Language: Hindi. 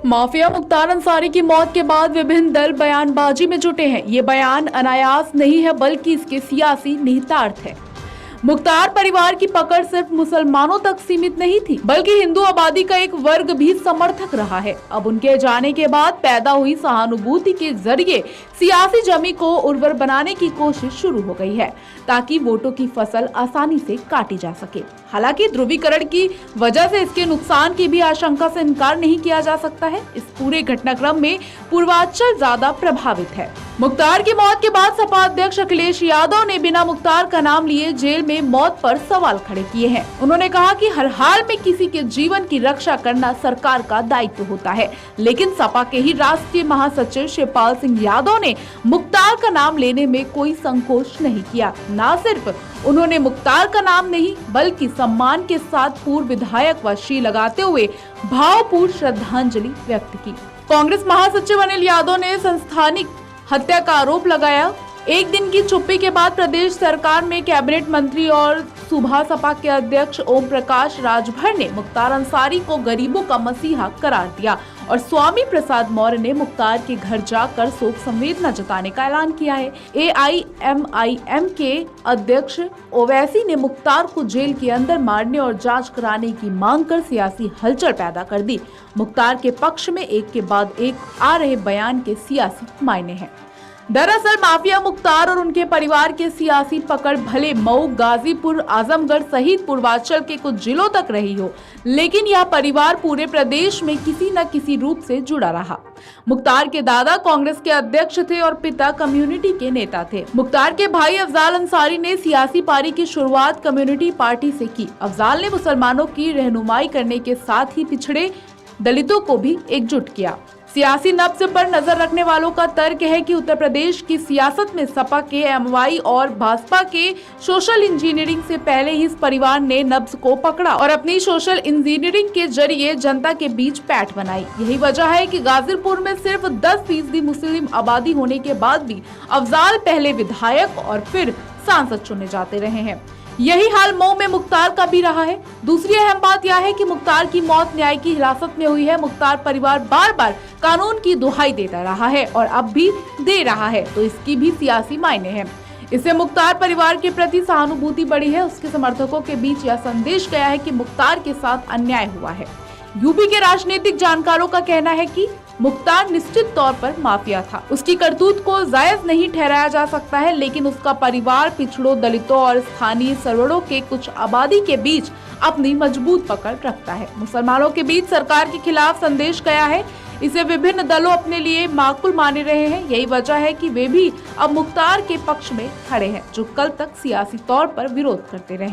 माफिया मुख्तार अंसारी की मौत के बाद विभिन्न दल बयानबाजी में जुटे हैं। ये बयान अनायास नहीं है बल्कि इसके सियासी निहितार्थ है। मुख्तार परिवार की पकड़ सिर्फ मुसलमानों तक सीमित नहीं थी, बल्कि हिंदू आबादी का एक वर्ग भी समर्थक रहा है। अब उनके जाने के बाद पैदा हुई सहानुभूति के जरिए सियासी जमी को उर्वर बनाने की कोशिश शुरू हो गई है, ताकि वोटों की फसल आसानी से काटी जा सके। हालांकि ध्रुवीकरण की वजह से इसके नुकसान की भी आशंका से इनकार नहीं किया जा सकता है। इस पूरे घटनाक्रम में पूर्वांचल ज्यादा प्रभावित है। मुख्तार की मौत के बाद सपा अध्यक्ष अखिलेश यादव ने बिना मुख्तार का नाम लिए जेल में मौत पर सवाल खड़े किए हैं। उन्होंने कहा कि हर हाल में किसी के जीवन की रक्षा करना सरकार का दायित्व होता है, लेकिन सपा के ही राष्ट्रीय महासचिव शिवपाल सिंह यादव ने मुख्तार का नाम लेने में कोई संकोच नहीं किया। न सिर्फ उन्होंने मुख्तार का नाम नहीं बल्कि सम्मान के साथ पूर्व विधायक व श्री लगाते हुए भावपूर्ण श्रद्धांजलि व्यक्त की। कांग्रेस महासचिव अनिल यादव ने संस्थानिक हत्या का आरोप लगाया। एक दिन की चुप्पी के बाद प्रदेश सरकार में कैबिनेट मंत्री और सुबह सपा के अध्यक्ष ओम प्रकाश राजभर ने मुख्तार अंसारी को गरीबों का मसीहा करार दिया और स्वामी प्रसाद मौर्य ने मुख्तार के घर जाकर शोक संवेदना जताने का ऐलान किया है। AIMIM के अध्यक्ष ओवैसी ने मुख्तार को जेल के अंदर मारने और जांच कराने की मांग कर सियासी हलचल पैदा कर दी। मुख्तार के पक्ष में एक के बाद एक आ रहे बयान के सियासी मायने हैं। दरअसल माफिया मुख्तार और उनके परिवार के सियासी पकड़ भले मऊ, गाजीपुर, आजमगढ़ सहित पूर्वांचल के कुछ जिलों तक रही हो, लेकिन यह परिवार पूरे प्रदेश में किसी न किसी रूप से जुड़ा रहा। मुख्तार के दादा कांग्रेस के अध्यक्ष थे और पिता कम्युनिटी के नेता थे। मुख्तार के भाई अफजाल अंसारी ने सियासी पारी की शुरुआत कम्युनिटी पार्टी से की। अफजाल ने मुसलमानों की रहनुमाई करने के साथ ही पिछड़े दलितों को भी एकजुट किया। सियासी नब्ज पर नजर रखने वालों का तर्क है कि उत्तर प्रदेश की सियासत में सपा के MY और भाजपा के सोशल इंजीनियरिंग से पहले ही इस परिवार ने नब्ज को पकड़ा और अपनी सोशल इंजीनियरिंग के जरिए जनता के बीच पैठ बनाई। यही वजह है कि गाजीपुर में सिर्फ 10% मुस्लिम आबादी होने के बाद भी अफजाल पहले विधायक और फिर सांसद चुने जाते रहे हैं। यही हाल मऊ में मुख्तार का भी रहा है। दूसरी अहम बात यह है कि मुख्तार की मौत न्याय की हिरासत में हुई है। मुख्तार परिवार बार बार कानून की दुहाई देता रहा है और अब भी दे रहा है, तो इसकी भी सियासी मायने हैं। इससे मुख्तार परिवार के प्रति सहानुभूति बढ़ी है। उसके समर्थकों के बीच यह संदेश गया है कि मुख्तार के साथ अन्याय हुआ है। यूपी के राजनीतिक जानकारों का कहना है कि मुख्तार निश्चित तौर पर माफिया था। उसकी करतूत को जायज नहीं ठहराया जा सकता है, लेकिन उसका परिवार पिछड़ों, दलितों और स्थानीय सरवड़ों के कुछ आबादी के बीच अपनी मजबूत पकड़ रखता है। मुसलमानों के बीच सरकार के खिलाफ संदेश गया है। इसे विभिन्न दलों अपने लिए माकूल मान रहे हैं। यही वजह है कि वे भी अब मुख्तार के पक्ष में खड़े हैं, जो कल तक सियासी तौर पर विरोध करते रहे।